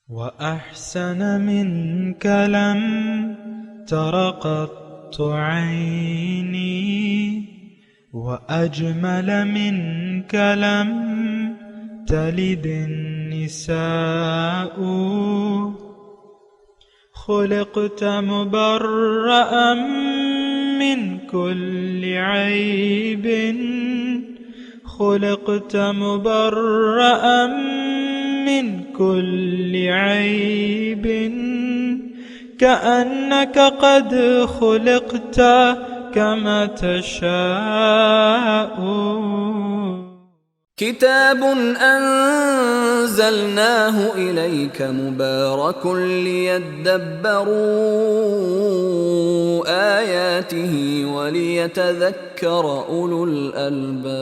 وأحسن منك لم تر قط عيني وأجمل منك لم تلد النساء خلقت مبرأ من كل عيب خلقت مبرأ من كل عيب كأنك قد خلقت كما تشاء كتاب أنزلناه إليك مبارك ليدبروا آياته وليتذكر أولو الألباب.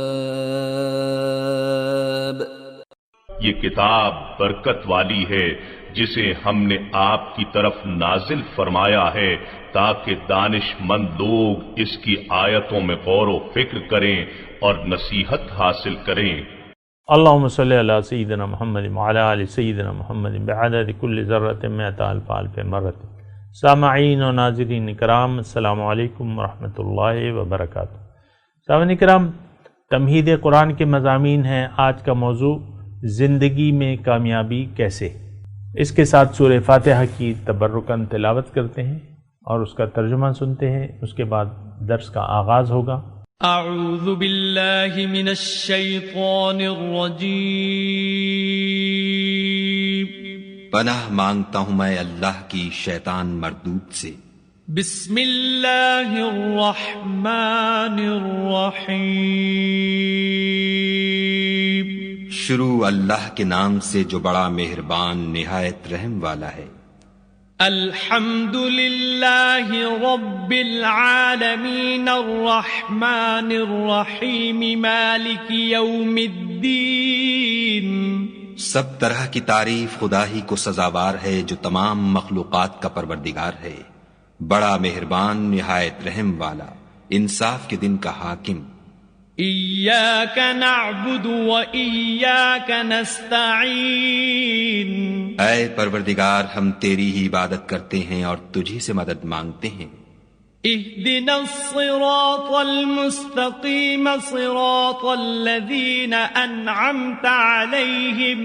یہ کتاب برکت والی ہے جسے ہم نے آپ کی طرف نازل فرمایا ہے تاکہ دانش مند لوگ اس کی آیتوں میں غور و فکر کریں اور نصیحت حاصل کریں. اللہم صلی علی سیدنا محمد وعلی آل سیدنا محمد بعدد کل ذرۃ مئۃ الف الف مرۃ. سامعین و ناظرین کرام، السلام علیکم ورحمۃ اللہ وبرکاتہ. سامعین کرام، تمہید قرآن کے مضامین ہیں. آج کا موضوع زندگی میں کامیابی کیسے. اس کے ساتھ سورہ فاتحہ کی تبرکاً تلاوت کرتے ہیں اور اس کا ترجمہ سنتے ہیں. اس کے بعد درس کا آغاز ہوگا. اعوذ باللہ من الشیطان الرجیم. پناہ مانگتا ہوں میں اللہ کی شیطان مردود سے. بسم اللہ الرحمن الرحیم. شروع اللہ کے نام سے جو بڑا مہربان نہایت رحم والا ہے. الحمد للہ رب العالمین الرحمن الرحیم مالک یوم الدین. سب طرح کی تعریف خدا ہی کو سزاوار ہے جو تمام مخلوقات کا پروردگار ہے، بڑا مہربان نہایت رحم والا، انصاف کے دن کا حاکم. ایاک نعبد و ایاک نستعین. اے پروردگار، ہم تیری ہی عبادت کرتے ہیں اور تجھی سے مدد مانگتے ہیں. اہدنا الصراط المستقیم صراط الذین انعمت علیہم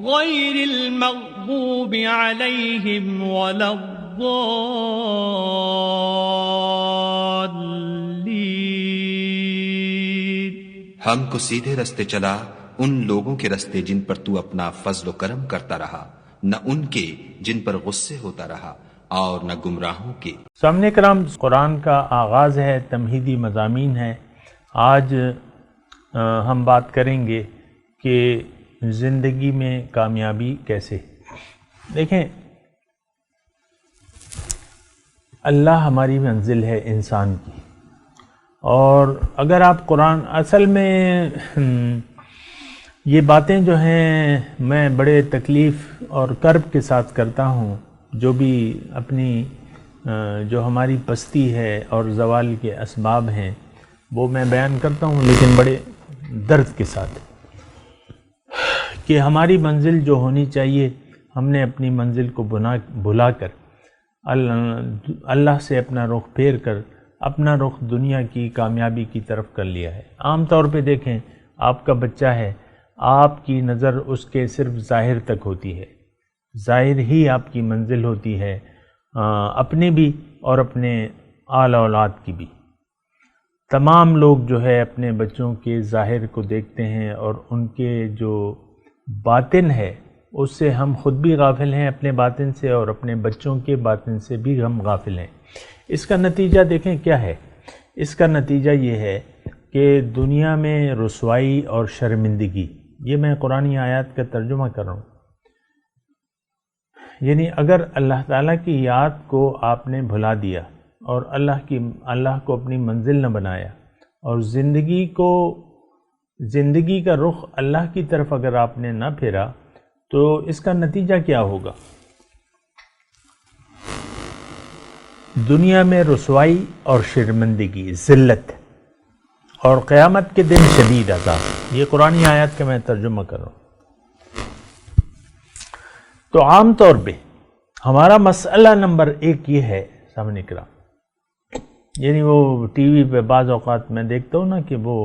غیر المغضوب علیہم ولا الضالین. ہم کو سیدھے رستے چلا، ان لوگوں کے رستے جن پر تو اپنا فضل و کرم کرتا رہا، نہ ان کے جن پر غصے ہوتا رہا اور نہ گمراہوں کے. سامنے کرام، قرآن کا آغاز ہے، تمہیدی مضامین ہے. آج ہم بات کریں گے کہ زندگی میں کامیابی کیسے. دیکھیں، اللہ ہماری منزل ہے انسان کی، اور اگر آپ قرآن اصل میں یہ باتیں جو ہیں میں بڑے تکلیف اور کرب کے ساتھ کرتا ہوں، جو بھی اپنی جو ہماری پستی ہے اور زوال کے اسباب ہیں وہ میں بیان کرتا ہوں، لیکن بڑے درد کے ساتھ، کہ ہماری منزل جو ہونی چاہیے ہم نے اپنی منزل کو بھلا کر اللہ سے اپنا رخ پھیر کر اپنا رخ دنیا کی کامیابی کی طرف کر لیا ہے. عام طور پہ دیکھیں، آپ کا بچہ ہے، آپ کی نظر اس کے صرف ظاہر تک ہوتی ہے، ظاہر ہی آپ کی منزل ہوتی ہے، اپنی بھی اور اپنے آل اولاد کی بھی. تمام لوگ جو ہے اپنے بچوں کے ظاہر کو دیکھتے ہیں اور ان کے جو باطن ہے اس سے ہم خود بھی غافل ہیں اپنے باطن سے، اور اپنے بچوں کے باطن سے بھی ہم غافل ہیں. اس کا نتیجہ دیکھیں کیا ہے. اس کا نتیجہ یہ ہے کہ دنیا میں رسوائی اور شرمندگی، یہ میں قرآنی آیات کا ترجمہ کر رہا ہوں، یعنی اگر اللہ تعالیٰ کی یاد کو آپ نے بھلا دیا اور اللہ کو اپنی منزل نہ بنایا، اور زندگی کا رخ اللہ کی طرف اگر آپ نے نہ پھیرا، تو اس کا نتیجہ کیا ہوگا؟ دنیا میں رسوائی اور شرمندگی، ذلت، اور قیامت کے دن شدید عذاب. یہ قرآنی آیات کا میں ترجمہ کر رہا ہوں. تو عام طور پہ ہمارا مسئلہ نمبر 1 یہ ہے سامنے کرام، یعنی وہ ٹی وی پہ بعض اوقات میں دیکھتا ہوں نا کہ وہ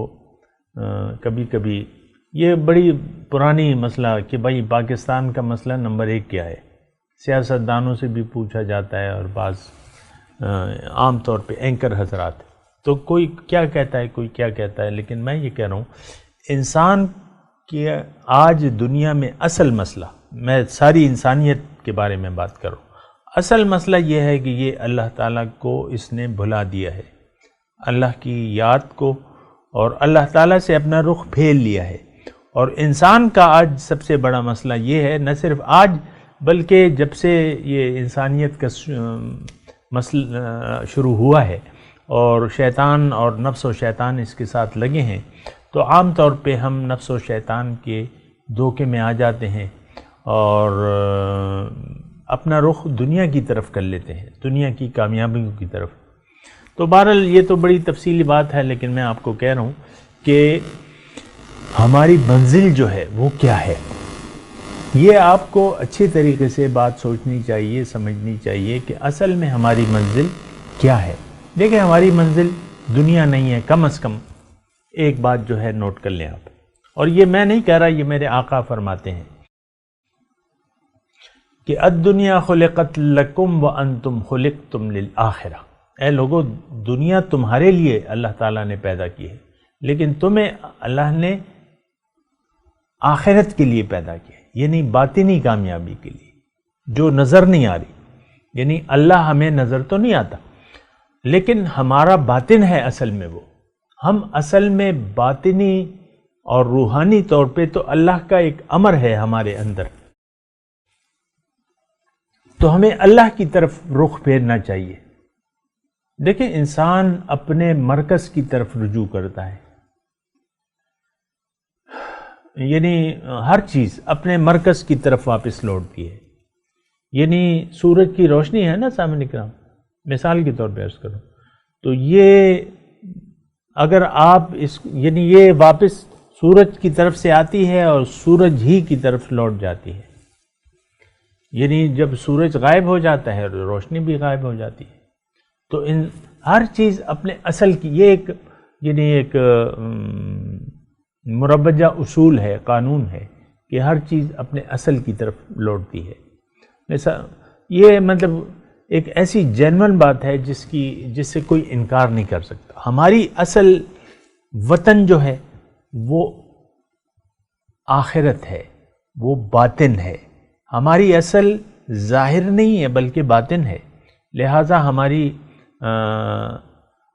کبھی کبھی یہ بڑی پرانی مسئلہ کہ بھائی پاکستان کا مسئلہ نمبر 1 کیا ہے، سیاستدانوں سے بھی پوچھا جاتا ہے اور بعض عام طور پہ اینکر حضرات، تو کوئی کیا کہتا ہے کوئی کیا کہتا ہے، لیکن میں یہ کہہ رہا ہوں انسان کی آج دنیا میں اصل مسئلہ، میں ساری انسانیت کے بارے میں بات کر رہا ہوں، اصل مسئلہ یہ ہے کہ یہ اللہ تعالیٰ کو اس نے بھلا دیا ہے، اللہ کی یاد کو، اور اللہ تعالیٰ سے اپنا رخ پھیر لیا ہے۔ اور انسان کا آج سب سے بڑا مسئلہ یہ ہے، نہ صرف آج بلکہ جب سے یہ انسانیت کا مسئلہ شروع ہوا ہے اور شیطان اور نفس و شیطان اس کے ساتھ لگے ہیں، تو عام طور پہ ہم نفس و شیطان کے دھوکے میں آ جاتے ہیں اور اپنا رخ دنیا کی طرف کر لیتے ہیں، دنیا کی کامیابیوں کی طرف۔ تو بہرحال یہ تو بڑی تفصیلی بات ہے، لیکن میں آپ کو کہہ رہا ہوں کہ ہماری منزل جو ہے وہ کیا ہے، یہ آپ کو اچھی طریقے سے بات سوچنی چاہیے، سمجھنی چاہیے کہ اصل میں ہماری منزل کیا ہے۔ دیکھیں ہماری منزل دنیا نہیں ہے، کم از کم ایک بات جو ہے نوٹ کر لیں آپ، اور یہ میں نہیں کہہ رہا، یہ میرے آقا فرماتے ہیں کہ الدنیا خلقت لکم وانتم خلقتم للآخرہ، اے لوگو دنیا تمہارے لیے اللہ تعالیٰ نے پیدا کی ہے، لیکن تمہیں اللہ نے آخرت کے لیے پیدا کیا ہے، یعنی باطنی کامیابی کے لیے جو نظر نہیں آ رہی، یعنی اللہ ہمیں نظر تو نہیں آتا لیکن ہمارا باطن ہے اصل میں، وہ ہم اصل میں باطنی اور روحانی طور پہ تو اللہ کا ایک امر ہے ہمارے اندر، تو ہمیں اللہ کی طرف رخ پھیرنا چاہیے۔ دیکھیں انسان اپنے مرکز کی طرف رجوع کرتا ہے، یعنی ہر چیز اپنے مرکز کی طرف واپس لوٹتی ہے، یعنی سورج کی روشنی ہے نا سامنے کرام، مثال کے طور پہ عرض کروں تو یہ اگر آپ یعنی یہ واپس سورج کی طرف سے آتی ہے اور سورج ہی کی طرف لوٹ جاتی ہے، یعنی جب سورج غائب ہو جاتا ہے روشنی بھی غائب ہو جاتی ہے، تو ہر چیز اپنے اصل کی، یہ ایک یعنی ایک مربجہ اصول ہے، قانون ہے کہ ہر چیز اپنے اصل کی طرف لوٹتی ہے۔ یہ مطلب ایک ایسی جینون بات ہے جس سے کوئی انکار نہیں کر سکتا۔ ہماری اصل وطن جو ہے وہ آخرت ہے، وہ باطن ہے، ہماری اصل ظاہر نہیں ہے بلکہ باطن ہے، لہٰذا ہماری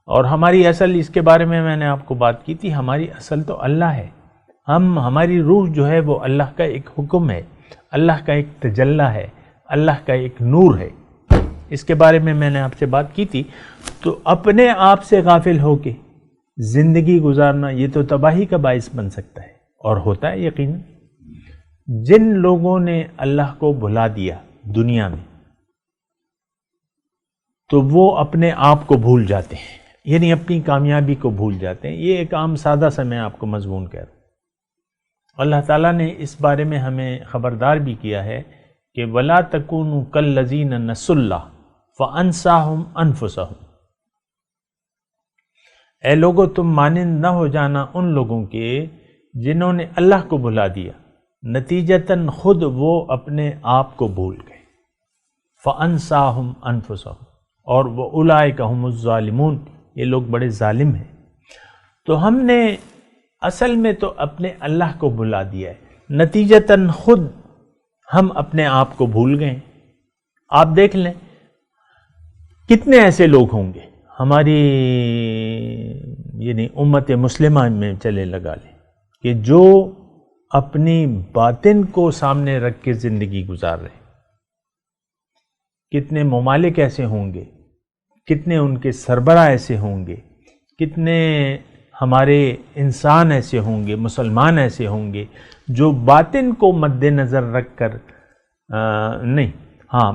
اور ہماری اصل، اس کے بارے میں نے آپ کو بات کی تھی، ہماری اصل تو اللہ ہے، ہماری روح جو ہے وہ اللہ کا ایک حکم ہے، اللہ کا ایک تجلی ہے، اللہ کا ایک نور ہے، اس کے بارے میں نے آپ سے بات کی تھی۔ تو اپنے آپ سے غافل ہو کے زندگی گزارنا یہ تو تباہی کا باعث بن سکتا ہے، اور ہوتا ہے یقیناً۔ جن لوگوں نے اللہ کو بھلا دیا دنیا میں تو وہ اپنے آپ کو بھول جاتے ہیں، یعنی اپنی کامیابی کو بھول جاتے ہیں۔ یہ ایک عام سادہ سا میں آپ کو مضمون کہہ رہا ہوں۔ اللہ تعالیٰ نے اس بارے میں ہمیں خبردار بھی کیا ہے کہ وَلَا تَكُونُوا كَالَّذِينَ نَسُوا اللَّهَ فَأَنسَاهُمْ أَنفُسَهُمْ، اے لوگو تم مانند نہ ہو جانا ان لوگوں کے جنہوں نے اللہ کو بھلا دیا، نتیجتاً خود وہ اپنے آپ کو بھول گئے۔ فَأَنسَاهُمْ أَنفُسَهُمْ، اور وَأُولَئِكَ هُمُ الظَّالِمُونَ، یہ لوگ بڑے ظالم ہیں۔ تو ہم نے اصل میں تو اپنے اللہ کو بھلا دیا ہے، نتیجتاً خود ہم اپنے آپ کو بھول گئے۔ آپ دیکھ لیں کتنے ایسے لوگ ہوں گے ہماری یعنی امت مسلمہ میں، چلے لگا لیں کہ جو اپنی باطن کو سامنے رکھ کے زندگی گزار رہے ہیں۔ کتنے ممالک ایسے ہوں گے، کتنے ان کے سربراہ ایسے ہوں گے، کتنے ہمارے انسان ایسے ہوں گے، مسلمان ایسے ہوں گے جو باطن کو مد نظر رکھ کر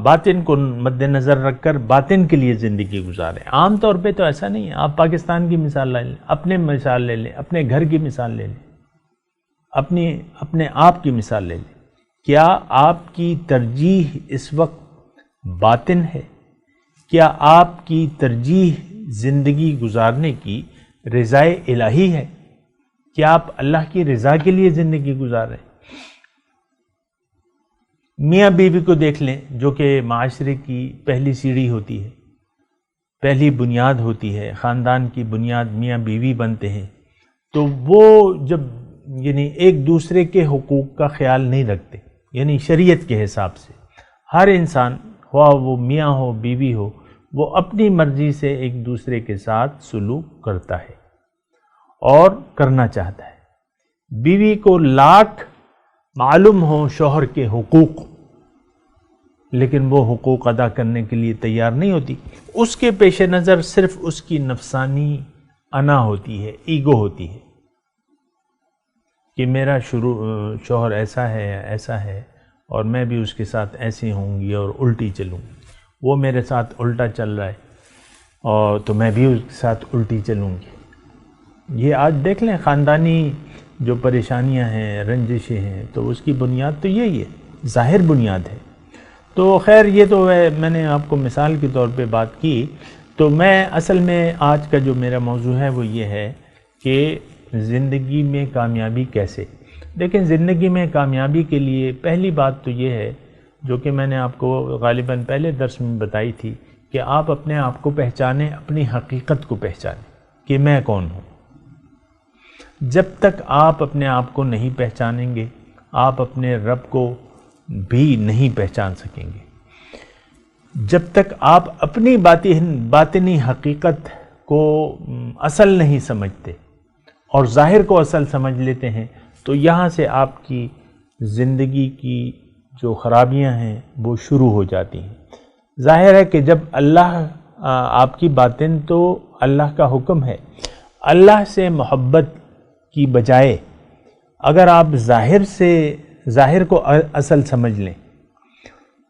باطن کو مد نظر رکھ کر باطن کے لیے زندگی گزارے۔ عام طور پہ تو ایسا نہیں ہے۔ آپ پاکستان کی مثال لے لیں، اپنے مثال لے لیں، اپنے گھر کی مثال لے لیں، اپنے آپ کی مثال لے لیں۔ کیا آپ کی ترجیح اس وقت باطن ہے؟ کیا آپ کی ترجیح زندگی گزارنے کی رضائے الہی ہے؟ کیا آپ اللہ کی رضا کے لیے زندگی گزار رہے ہیں؟ میاں بیوی کو دیکھ لیں، جو کہ معاشرے کی پہلی سیڑھی ہوتی ہے، پہلی بنیاد ہوتی ہے، خاندان کی بنیاد میاں بیوی بنتے ہیں، تو وہ جب یعنی ایک دوسرے کے حقوق کا خیال نہیں رکھتے، یعنی شریعت کے حساب سے ہر انسان، خواہ وہ میاں ہو بیوی ہو، وہ اپنی مرضی سے ایک دوسرے کے ساتھ سلوک کرتا ہے اور کرنا چاہتا ہے۔ بیوی کو لاکھ معلوم ہو شوہر کے حقوق، لیکن وہ حقوق ادا کرنے کے لیے تیار نہیں ہوتی، اس کے پیش نظر صرف اس کی نفسانی انا ہوتی ہے، ایگو ہوتی ہے کہ میرا شوہر ایسا ہے اور میں بھی اس کے ساتھ ایسی ہوں گی اور الٹی چلوں گی، وہ میرے ساتھ الٹا چل رہا ہے اور تو میں بھی اس کے ساتھ الٹی چلوں گی۔ یہ آج دیکھ لیں خاندانی جو پریشانیاں ہیں، رنجشیں ہیں، تو اس کی بنیاد تو یہی ہے، ظاہر بنیاد ہے۔ تو خیر یہ تو میں نے آپ کو مثال کے طور پہ بات کی، تو میں اصل میں آج کا جو میرا موضوع ہے وہ یہ ہے کہ زندگی میں کامیابی کیسے۔ لیکن زندگی میں کامیابی کے لیے پہلی بات تو یہ ہے، جو کہ میں نے آپ کو غالباً پہلے درس میں بتائی تھی، کہ آپ اپنے آپ کو پہچانیں، اپنی حقیقت کو پہچانیں کہ میں کون ہوں۔ جب تک آپ اپنے آپ کو نہیں پہچانیں گے، آپ اپنے رب کو بھی نہیں پہچان سکیں گے۔ جب تک آپ اپنی باطنی حقیقت کو اصل نہیں سمجھتے اور ظاہر کو اصل سمجھ لیتے ہیں، تو یہاں سے آپ کی زندگی کی جو خرابیاں ہیں وہ شروع ہو جاتی ہیں۔ ظاہر ہے کہ جب اللہ آپ کی باطن، تو اللہ کا حکم ہے، اللہ سے محبت کی بجائے اگر آپ ظاہر کو اصل سمجھ لیں،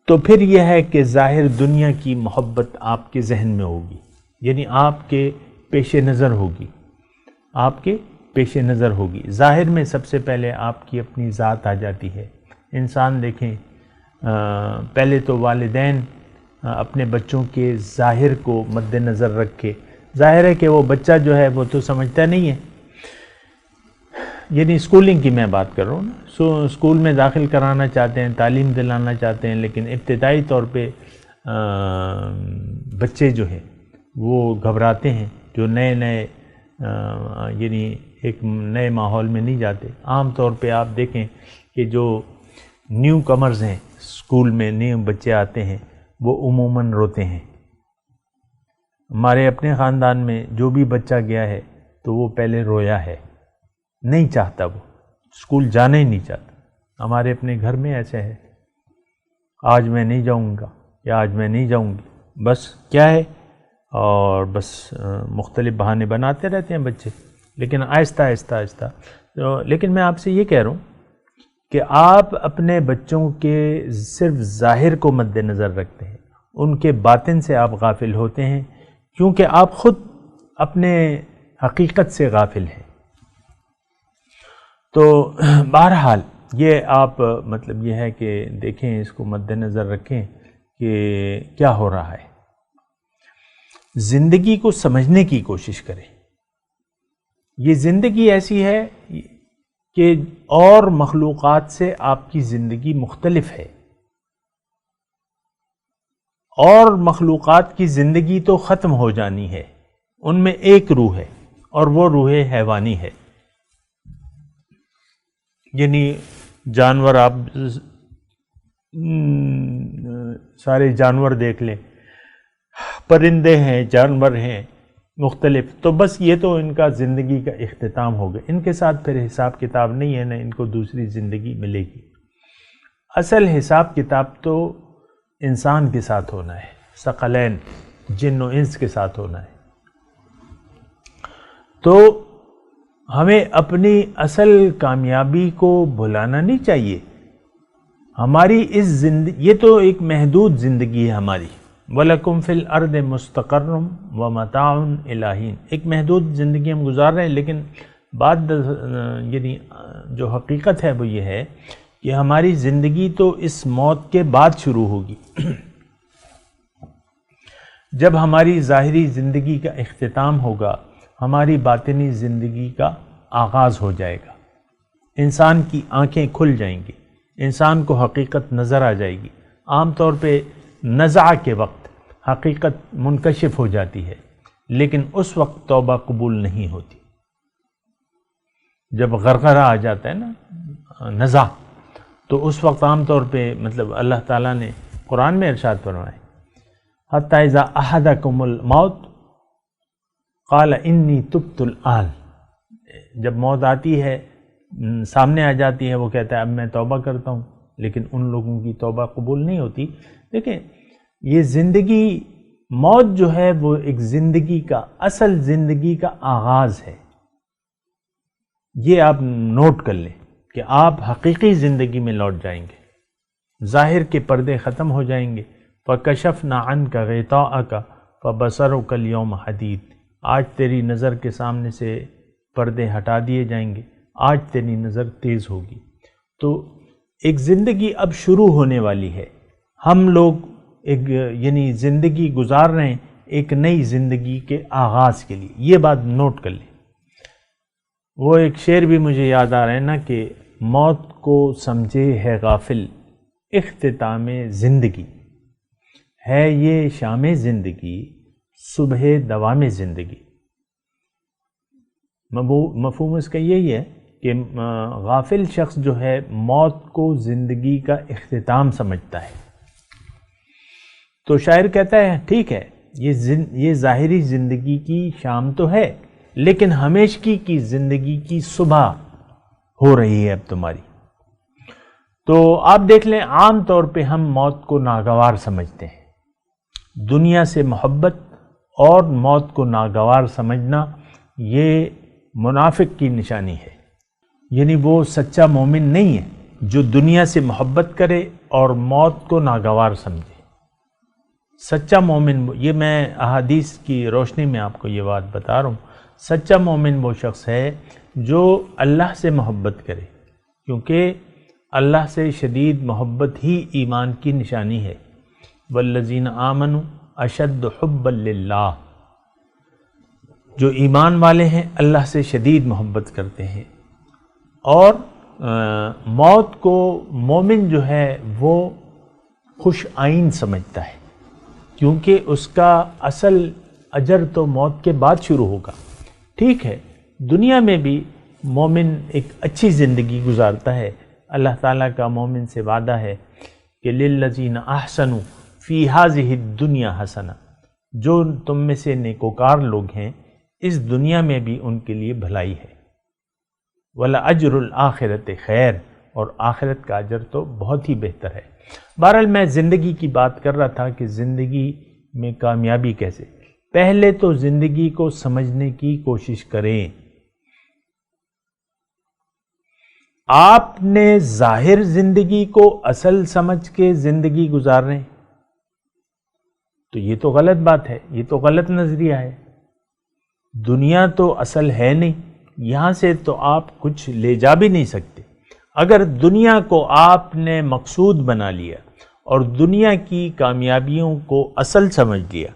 تو پھر یہ ہے کہ ظاہر دنیا کی محبت آپ کے ذہن میں ہوگی، یعنی آپ کے پیش نظر ہوگی۔ ظاہر میں سب سے پہلے آپ کی اپنی ذات آ جاتی ہے۔ انسان دیکھیں، پہلے تو والدین اپنے بچوں کے ظاہر کو مد نظر رکھ کے، ظاہر ہے کہ وہ بچہ جو ہے وہ تو سمجھتا نہیں ہے، یعنی اسکولنگ کی میں بات کر رہا ہوں نا، اسکول میں داخل کرانا چاہتے ہیں، تعلیم دلانا چاہتے ہیں، لیکن ابتدائی طور پہ بچے جو ہیں وہ گھبراتے ہیں، جو نئے یعنی ایک نئے ماحول میں نہیں جاتے۔ عام طور پہ آپ دیکھیں کہ جو نیو کمرز ہیں، اسکول میں نیو بچے آتے ہیں، وہ عموماً روتے ہیں۔ ہمارے اپنے خاندان میں جو بھی بچہ گیا ہے تو وہ پہلے رویا ہے، نہیں چاہتا، وہ اسکول جانا ہی نہیں چاہتا۔ ہمارے اپنے گھر میں ایسے ہے، آج میں نہیں جاؤں گا یا آج میں نہیں جاؤں گی، بس کیا ہے، اور بس مختلف بہانے بناتے رہتے ہیں بچے، لیکن آہستہ لیکن میں آپ سے یہ کہہ رہا ہوں کہ آپ اپنے بچوں کے صرف ظاہر کو مد نظر رکھتے ہیں، ان کے باطن سے آپ غافل ہوتے ہیں، کیونکہ آپ خود اپنے حقیقت سے غافل ہیں۔ تو بہرحال یہ آپ مطلب یہ ہے کہ دیکھیں، اس کو مد نظر رکھیں کہ کیا ہو رہا ہے، زندگی کو سمجھنے کی کوشش کریں۔ یہ زندگی ایسی ہے کہ اور مخلوقات سے آپ کی زندگی مختلف ہے، اور مخلوقات کی زندگی تو ختم ہو جانی ہے، ان میں ایک روح ہے اور وہ روح حیوانی ہے، یعنی جانور، آپ سارے جانور دیکھ لیں، پرندے ہیں، جانور ہیں مختلف، تو بس یہ تو ان کا زندگی کا اختتام ہو گیا، ان کے ساتھ پھر حساب کتاب نہیں ہے، نہ ان کو دوسری زندگی ملے گی۔ اصل حساب کتاب تو انسان کے ساتھ ہونا ہے، ثقلین جن و انس کے ساتھ ہونا ہے۔ تو ہمیں اپنی اصل کامیابی کو بھلانا نہیں چاہیے۔ ہماری اس زندگی، یہ تو ایک محدود زندگی ہے ہماری، وَلَكُمْ فِي الْأَرْضِ مُسْتَقَرٌّ وَمَتَاعٌ إِلَىٰ حِينٍ، ایک محدود زندگی ہم گزار رہے ہیں، لیکن بات یعنی جو حقیقت ہے وہ یہ ہے کہ ہماری زندگی تو اس موت کے بعد شروع ہوگی. جب ہماری ظاہری زندگی کا اختتام ہوگا، ہماری باطنی زندگی کا آغاز ہو جائے گا. انسان کی آنکھیں کھل جائیں گی، انسان کو حقیقت نظر آ جائے گی. عام طور پہ نزع کے وقت حقیقت منکشف ہو جاتی ہے، لیکن اس وقت توبہ قبول نہیں ہوتی. جب غرغرہ آ جاتا ہے نا، نزع، تو اس وقت عام طور پہ مطلب اللہ تعالیٰ نے قرآن میں ارشاد فرمایا حتی اذا احدکم الموت قال انی تبت الآن. جب موت آتی ہے، سامنے آ جاتی ہے، وہ کہتا ہے اب میں توبہ کرتا ہوں، لیکن ان لوگوں کی توبہ قبول نہیں ہوتی. دیکھیں، یہ زندگی، موت جو ہے وہ ایک زندگی کا، اصل زندگی کا آغاز ہے. یہ آپ نوٹ کر لیں کہ آپ حقیقی زندگی میں لوٹ جائیں گے. ظاہر کے پردے ختم ہو جائیں گے. فَكَشَفْنَا عَنْكَ غِطَاءَكَ فَبَصَرُكَ الْيَوْمَ حَدِيدٌ. آج تیری نظر کے سامنے سے پردے ہٹا دیے جائیں گے، آج تیری نظر تیز ہوگی. تو ایک زندگی اب شروع ہونے والی ہے. ہم لوگ ایک یعنی زندگی گزار رہے ہیں ایک نئی زندگی کے آغاز کے لیے. یہ بات نوٹ کر لیں. وہ ایک شعر بھی مجھے یاد آ رہا ہے نا کہ موت کو سمجھے ہے غافل اختتام زندگی، ہے یہ شام زندگی صبح دوام زندگی. مفہوم اس کا یہی ہے کہ غافل شخص جو ہے موت کو زندگی کا اختتام سمجھتا ہے. تو شاعر کہتا ہے ٹھیک ہے، یہ ظاہری زندگی کی شام تو ہے، لیکن ہمیشگی کی زندگی کی صبح ہو رہی ہے اب تمہاری. تو آپ دیکھ لیں، عام طور پہ ہم موت کو ناگوار سمجھتے ہیں. دنیا سے محبت اور موت کو ناگوار سمجھنا یہ منافق کی نشانی ہے. یعنی وہ سچا مومن نہیں ہے جو دنیا سے محبت کرے اور موت کو ناگوار سمجھے. سچا مومن، یہ میں احادیث کی روشنی میں آپ کو یہ بات بتا رہا ہوں، سچا مومن وہ شخص ہے جو اللہ سے محبت کرے، کیونکہ اللہ سے شدید محبت ہی ایمان کی نشانی ہے. والذین آمنوا اشد حبا للہ. جو ایمان والے ہیں اللہ سے شدید محبت کرتے ہیں. اور موت کو مومن جو ہے وہ خوش آئین سمجھتا ہے، کیونکہ اس کا اصل اجر تو موت کے بعد شروع ہوگا. ٹھیک ہے، دنیا میں بھی مومن ایک اچھی زندگی گزارتا ہے. اللہ تعالیٰ کا مومن سے وعدہ ہے کہ للذین احسنوا فی ہذہ الدنیا حسنہ. جو تم میں سے نیکوکار لوگ ہیں اس دنیا میں بھی ان کے لیے بھلائی ہے. وَلَأَجْرُ الْآخِرَةِ خیر، اور آخرت کا اجر تو بہت ہی بہتر ہے. بہرحال میں زندگی کی بات کر رہا تھا کہ زندگی میں کامیابی کیسے. پہلے تو زندگی کو سمجھنے کی کوشش کریں. آپ نے ظاہر زندگی کو اصل سمجھ کے زندگی گزار رہے ہیں تو یہ تو غلط بات ہے، یہ تو غلط نظریہ ہے. دنیا تو اصل ہے نہیں، یہاں سے تو آپ کچھ لے جا بھی نہیں سکتے. اگر دنیا کو آپ نے مقصود بنا لیا اور دنیا کی کامیابیوں کو اصل سمجھ لیا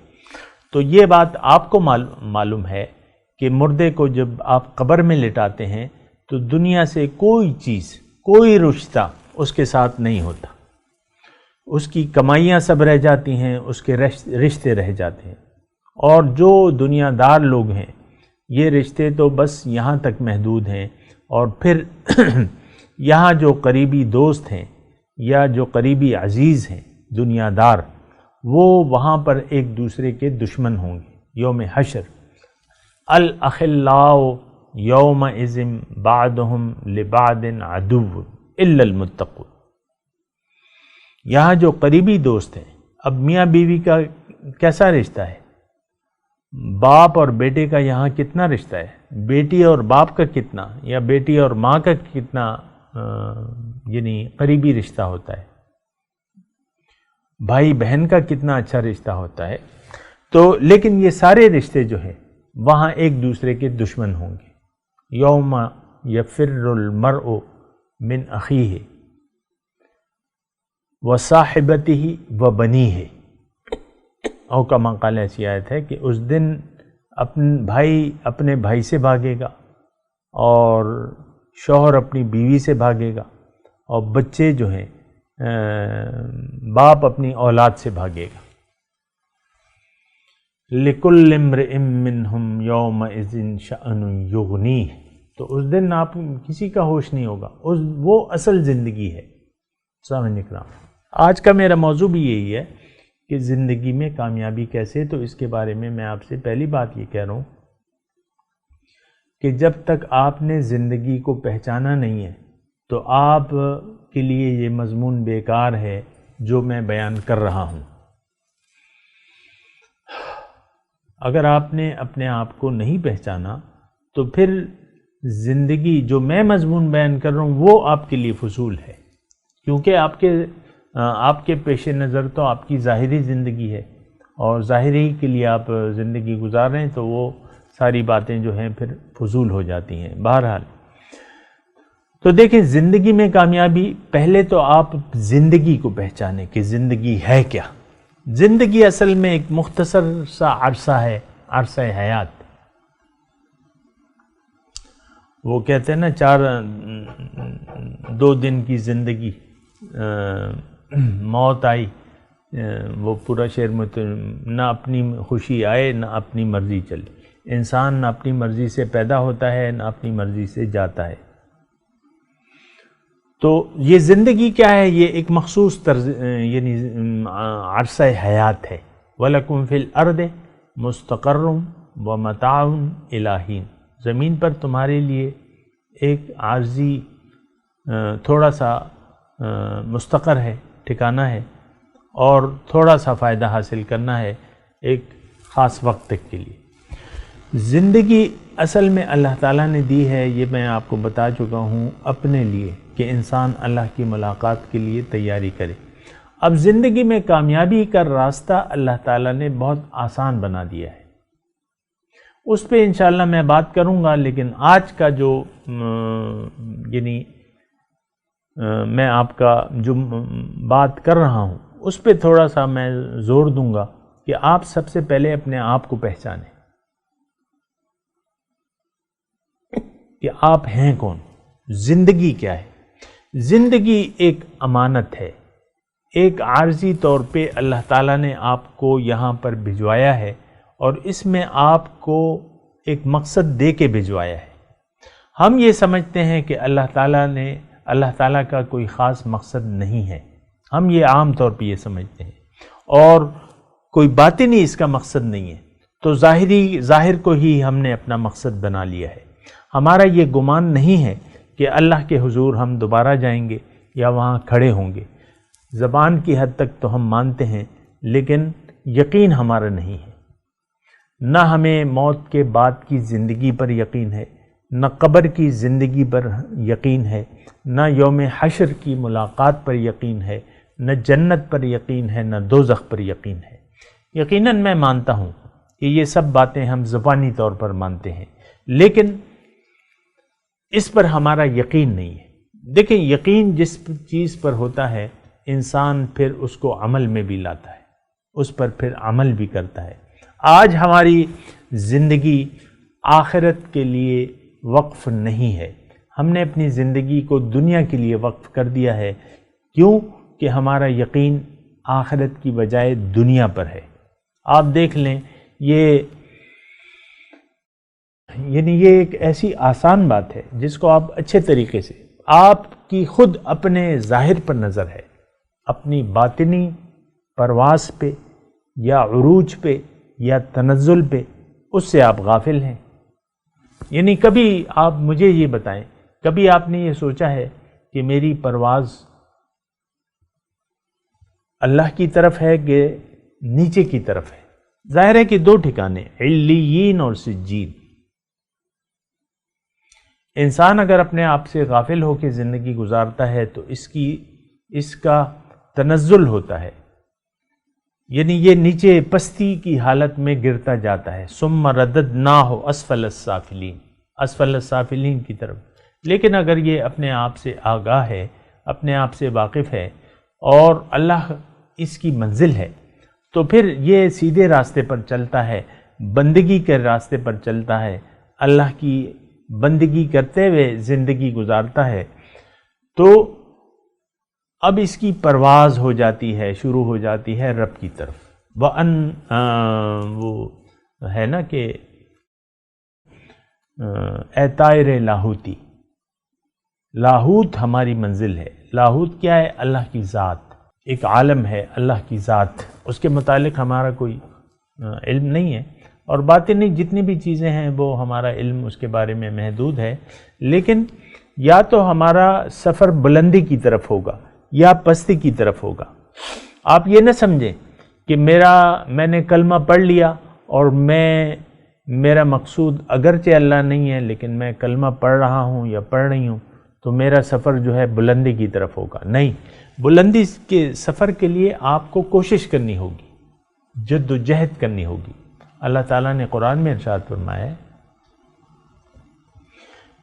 تو یہ بات آپ کو معلوم ہے کہ مردے کو جب آپ قبر میں لٹاتے ہیں تو دنیا سے کوئی چیز، کوئی رشتہ اس کے ساتھ نہیں ہوتا. اس کی کمائیاں سب رہ جاتی ہیں، اس کے رشتے رہ جاتے ہیں. اور جو دنیا دار لوگ ہیں یہ رشتے تو بس یہاں تک محدود ہیں. اور پھر یہاں جو قریبی دوست ہیں یا جو قریبی عزیز ہیں دنیا دار، وہ وہاں پر ایک دوسرے کے دشمن ہوں گے یوم حشر. الاخلاء یومئذ بعضهم لبعض عدو الا المتقون. یہاں جو قریبی دوست ہیں، اب میاں بیوی کا کیسا رشتہ ہے، باپ اور بیٹے کا یہاں کتنا رشتہ ہے، بیٹی اور باپ کا کتنا، یا بیٹی اور ماں کا کتنا یعنی قریبی رشتہ ہوتا ہے، بھائی بہن کا کتنا اچھا رشتہ ہوتا ہے. تو لیکن یہ سارے رشتے جو ہیں وہاں ایک دوسرے کے دشمن ہوں گے. یوم یفر المرء من اخیہ وصاحبته وبنیہ، او کما قال، ایسی آیت ہے کہ اس دن اپنے بھائی سے بھاگے گا، اور شوہر اپنی بیوی سے بھاگے گا، اور بچے جو ہیں باپ اپنی اولاد سے بھاگے گا۔ لِكُلِّ امْرِئٍ مِّنْهُمْ يَوْمَئِذٍ شَأْنٌ يُغْنِيهِ، تو اس دن آپ کسی کا ہوش نہیں ہوگا، وہ اصل زندگی ہے۔ سامعین کرام، آج کا میرا موضوع بھی یہی ہے کہ زندگی میں کامیابی کیسے، تو اس کے بارے میں آپ سے پہلی بات یہ کہہ رہا ہوں کہ جب تک آپ نے زندگی کو پہچانا نہیں ہے تو آپ کے لیے یہ مضمون بیکار ہے جو میں بیان کر رہا ہوں۔ اگر آپ نے اپنے آپ کو نہیں پہچانا تو پھر زندگی جو میں مضمون بیان کر رہا ہوں وہ آپ کے لیے فضول ہے، کیونکہ آپ کے پیش نظر تو آپ کی ظاہری زندگی ہے، اور ظاہری کے لیے آپ زندگی گزار رہے ہیں، تو وہ ساری باتیں جو ہیں پھر فضول ہو جاتی ہیں۔ بہرحال تو دیکھیں، زندگی میں کامیابی، پہلے تو آپ زندگی کو پہچانیں کہ زندگی ہے کیا۔ زندگی اصل میں ایک مختصر سا عرصہ ہے، عرصہ حیات۔ وہ کہتے ہیں نا 2 دن کی زندگی، موت آئی، وہ پورا شعر میں تو نہ اپنی خوشی آئے نہ اپنی مرضی چلی۔ انسان نہ اپنی مرضی سے پیدا ہوتا ہے نہ اپنی مرضی سے جاتا ہے۔ تو یہ زندگی کیا ہے؟ یہ ایک مخصوص طرز یعنی عرصہ حیات ہے۔ وَلَكُمْ فِي الْأَرْضِ مُسْتَقَرٌّ وَمَتَاعٌ إِلَىٰ حِينٍ، زمین پر تمہارے لیے ایک عارضی تھوڑا سا مستقر ہے، ٹھکانہ ہے، اور تھوڑا سا فائدہ حاصل کرنا ہے ایک خاص وقت تک کے لیے۔ زندگی اصل میں اللہ تعالیٰ نے دی ہے، یہ میں آپ کو بتا چکا ہوں، اپنے لیے، کہ انسان اللہ کی ملاقات کے لیے تیاری کرے۔ اب زندگی میں کامیابی کا راستہ اللہ تعالیٰ نے بہت آسان بنا دیا ہے، اس پہ انشاءاللہ میں بات کروں گا، لیکن آج کا جو یعنی میں آپ کا جو بات کر رہا ہوں اس پہ تھوڑا سا میں زور دوں گا کہ آپ سب سے پہلے اپنے آپ کو پہچانیں کہ آپ ہیں کون، زندگی کیا ہے۔ زندگی ایک امانت ہے، ایک عارضی طور پہ اللہ تعالیٰ نے آپ کو یہاں پر بھجوایا ہے، اور اس میں آپ کو ایک مقصد دے کے بھجوایا ہے۔ ہم یہ سمجھتے ہیں کہ اللہ تعالیٰ کا کوئی خاص مقصد نہیں ہے، ہم یہ عام طور پہ یہ سمجھتے ہیں، اور کوئی باطنی اس کا مقصد نہیں ہے، تو ظاہر کو ہی ہم نے اپنا مقصد بنا لیا ہے۔ ہمارا یہ گمان نہیں ہے کہ اللہ کے حضور ہم دوبارہ جائیں گے یا وہاں کھڑے ہوں گے۔ زبان کی حد تک تو ہم مانتے ہیں، لیکن یقین ہمارا نہیں ہے۔ نہ ہمیں موت کے بعد کی زندگی پر یقین ہے، نہ قبر کی زندگی پر یقین ہے، نہ یوم حشر کی ملاقات پر یقین ہے، نہ جنت پر یقین ہے، نہ دوزخ پر یقین ہے۔ یقیناً میں مانتا ہوں کہ یہ سب باتیں ہم زبانی طور پر مانتے ہیں، لیکن اس پر ہمارا یقین نہیں ہے۔ دیکھیں، یقین جس چیز پر ہوتا ہے انسان پھر اس کو عمل میں بھی لاتا ہے، اس پر پھر عمل بھی کرتا ہے۔ آج ہماری زندگی آخرت کے لیے وقف نہیں ہے، ہم نے اپنی زندگی کو دنیا کے لیے وقف کر دیا ہے۔ کیوں؟ کہ ہمارا یقین آخرت کی بجائے دنیا پر ہے۔ آپ دیکھ لیں، یہ ایک ایسی آسان بات ہے جس کو آپ اچھے طریقے سے، آپ کی خود اپنے ظاہر پر نظر ہے، اپنی باطنی پرواز پہ یا عروج پہ یا تنزل پہ، اس سے آپ غافل ہیں۔ یعنی کبھی آپ مجھے یہ بتائیں، کبھی آپ نے یہ سوچا ہے کہ میری پرواز اللہ کی طرف ہے کہ نیچے کی طرف ہے؟ ظاہر ہے کہ 2 ٹھکانے، علیین اور سجین۔ انسان اگر اپنے آپ سے غافل ہو کے زندگی گزارتا ہے تو اس کا تنزل ہوتا ہے، یعنی یہ نیچے پستی کی حالت میں گرتا جاتا ہے۔ ثم رددناہ اسفل السافلین، اسفل السافلین کی طرف۔ لیکن اگر یہ اپنے آپ سے آگاہ ہے، اپنے آپ سے واقف ہے، اور اللہ اس کی منزل ہے، تو پھر یہ سیدھے راستے پر چلتا ہے، بندگی کے راستے پر چلتا ہے، اللہ کی بندگی کرتے ہوئے زندگی گزارتا ہے، تو اب اس کی پرواز ہو جاتی ہے، شروع ہو جاتی ہے رب کی طرف۔ وہ ہے نا کہ اے طائر لاہوتی، لاہوت ہماری منزل ہے۔ لاہوت کیا ہے؟ اللہ کی ذات، ایک عالم ہے اللہ کی ذات، اس کے متعلق ہمارا کوئی علم نہیں ہے، اور باطنی جتنی بھی چیزیں ہیں وہ ہمارا علم اس کے بارے میں محدود ہے، لیکن یا تو ہمارا سفر بلندی کی طرف ہوگا یا پستی کی طرف ہوگا۔ آپ یہ نہ سمجھیں کہ میں نے کلمہ پڑھ لیا اور میرا مقصود اگرچہ اللہ نہیں ہے لیکن میں کلمہ پڑھ رہا ہوں یا پڑھ رہی ہوں تو میرا سفر جو ہے بلندی کی طرف ہوگا۔ نہیں، بلندی کے سفر کے لیے آپ کو کوشش کرنی ہوگی، جد و جہد کرنی ہوگی۔ اللہ تعالیٰ نے قرآن میں ارشاد فرمایا ہے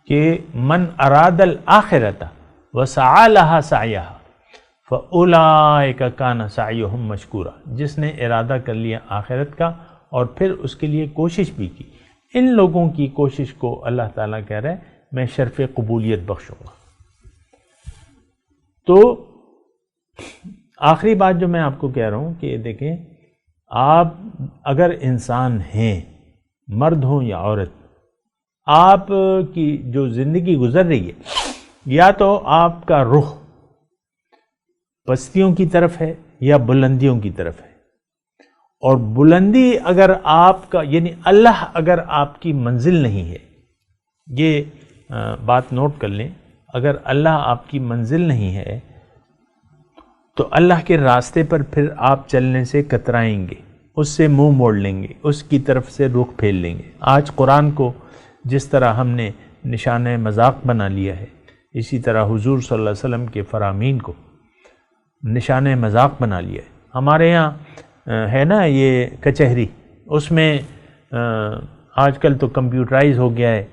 کہ من اراد الآخرۃ وسعی لہا سعیہا فاولئک کان سعیہم مشکورا، جس نے ارادہ کر لیا آخرت کا اور پھر اس کے لیے کوشش بھی کی، ان لوگوں کی کوشش کو اللہ تعالیٰ کہہ رہے ہیں میں شرف قبولیت بخشوں گا۔ تو آخری بات جو میں آپ کو کہہ رہا ہوں کہ دیکھیں، آپ اگر انسان ہیں، مرد ہوں یا عورت، آپ کی جو زندگی گزر رہی ہے یا تو آپ کا رخ پستیوں کی طرف ہے یا بلندیوں کی طرف ہے، اور بلندی اگر آپ کا یعنی اللہ اگر آپ کی منزل نہیں ہے، یہ بات نوٹ کر لیں، اگر اللہ آپ کی منزل نہیں ہے تو اللہ کے راستے پر پھر آپ چلنے سے کترائیں گے، اس سے منہ موڑ لیں گے، اس کی طرف سے رخ پھیر لیں گے۔ آج قرآن کو جس طرح ہم نے نشان مذاق بنا لیا ہے، اسی طرح حضور صلی اللہ علیہ وسلم کے فرامین کو نشان مذاق بنا لیا ہے۔ ہمارے یہاں ہے نا یہ کچہری، اس میں آج کل تو کمپیوٹرائز ہو گیا ہے،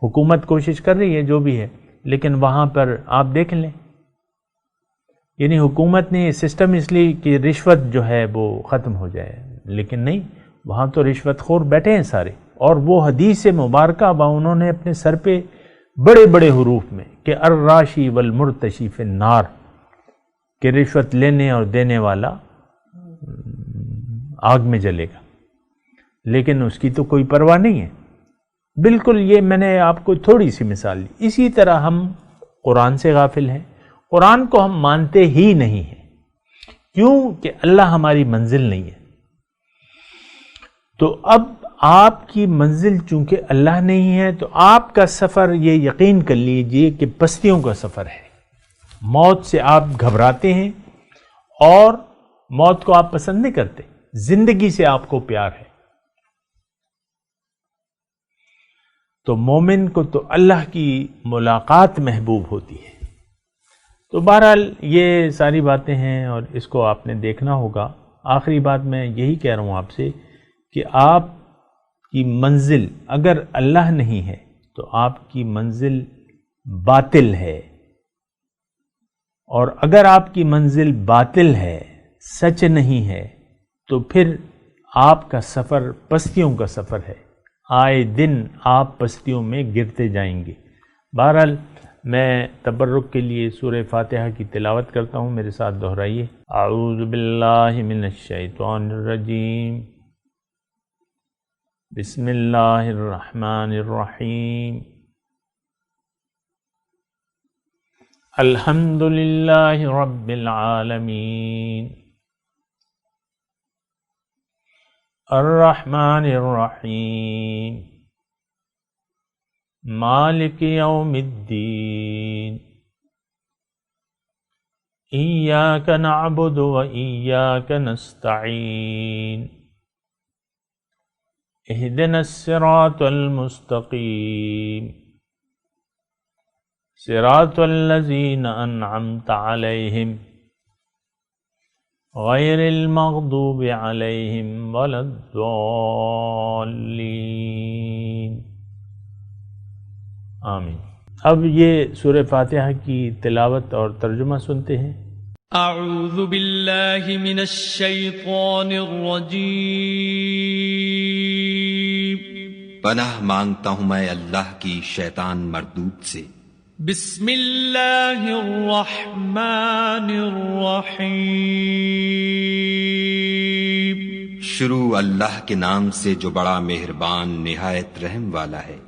حکومت کوشش کر رہی ہے جو بھی ہے، لیکن وہاں پر آپ دیکھ لیں، یعنی حکومت نے سسٹم اس لیے کہ رشوت جو ہے وہ ختم ہو جائے، لیکن نہیں، وہاں تو رشوت خور بیٹھے ہیں سارے، اور وہ حدیث مبارکہ انہوں نے اپنے سر پہ بڑے بڑے حروف میں کہ الراشی والمرتشی فی النار، کہ رشوت لینے اور دینے والا آگ میں جلے گا، لیکن اس کی تو کوئی پرواہ نہیں ہے۔ بالکل، یہ میں نے آپ کو تھوڑی سی مثال دی۔ اسی طرح ہم قرآن سے غافل ہیں، قرآن کو ہم مانتے ہی نہیں ہیں، کیوں کہ اللہ ہماری منزل نہیں ہے۔ تو اب آپ کی منزل چونکہ اللہ نہیں ہے تو آپ کا سفر یہ یقین کر لیجئے کہ پستیوں کا سفر ہے، موت سے آپ گھبراتے ہیں اور موت کو آپ پسند نہیں کرتے، زندگی سے آپ کو پیار ہے۔ تو مومن کو تو اللہ کی ملاقات محبوب ہوتی ہے۔ تو بہرحال یہ ساری باتیں ہیں اور اس کو آپ نے دیکھنا ہوگا۔ آخری بات میں یہی کہہ رہا ہوں آپ سے کہ آپ کی منزل اگر اللہ نہیں ہے تو آپ کی منزل باطل ہے، اور اگر آپ کی منزل باطل ہے، سچ نہیں ہے، تو پھر آپ کا سفر پستیوں کا سفر ہے، آئے دن آپ پستیوں میں گرتے جائیں گے۔ بہرحال میں تبرک کے لیے سورہ فاتحہ کی تلاوت کرتا ہوں، میرے ساتھ دہرائیے۔ اعوذ باللہ من الشیطان الرجیم، بسم اللہ الرحمن الرحیم، الحمد للہ رب العالمین، الرحمن الرحیم، مالک یوم الدین، ایاک نعبد و ایاک نستعین، اہدنا الصراط المستقیم، صراط الذین انعمت علیہم غیر المغضوب علیہم ولا الضالین، آمین۔ اب یہ سورہ فاتحہ کی تلاوت اور ترجمہ سنتے ہیں۔ اعوذ باللہ من الشیطان الرجیم پناہ مانگتا ہوں میں اللہ کی شیطان مردود سے. بسم اللہ الرحمن الرحیم شروع اللہ کے نام سے جو بڑا مہربان نہایت رحم والا ہے.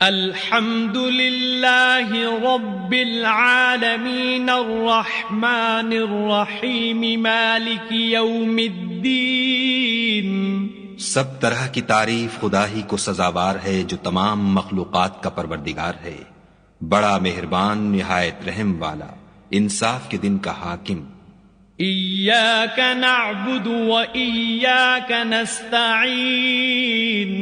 الحمد للہ رب العالمین الرحمن الرحیم مالک یوم الدین. سب طرح کی تعریف خدا ہی کو سزاوار ہے جو تمام مخلوقات کا پروردگار ہے، بڑا مہربان نہایت رحم والا، انصاف کے دن کا حاکم. ایاک نعبد و ایاک نستعین.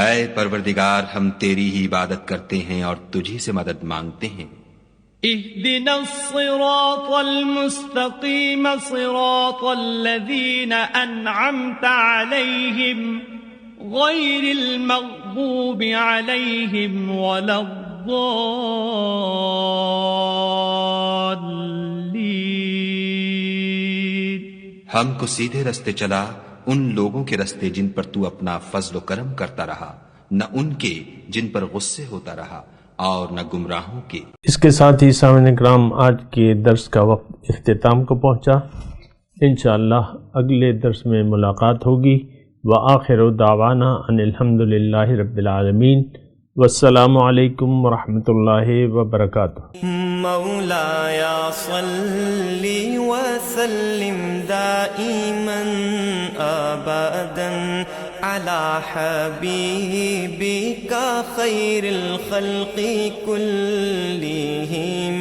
اے پروردگار ہم تیری ہی عبادت کرتے ہیں اور تجھی سے مدد مانگتے ہیں. اهدنا الصراط المستقيم صراط الذين أنعمت عليهم غير المغضوب عليهم ولا الضالين. ہم کو سیدھے رستے چلا، ان لوگوں کے رستے جن پر تو اپنا فضل و کرم کرتا رہا، نہ ان کے جن پر غصے ہوتا رہا اور نہ گمراہوں کے. اس کے ساتھ ہی سامعین کرام آج کے درس کا وقت اختتام کو پہنچا. انشاءاللہ اگلے درس میں ملاقات ہوگی. وآخر دعوانا ان الحمدللہ رب العالمین. والسلام علیکم ورحمۃ اللہ وبرکاتہ. مولایا صلی وسلم دائما ابدا على حبيبك خير الخلق كلهم.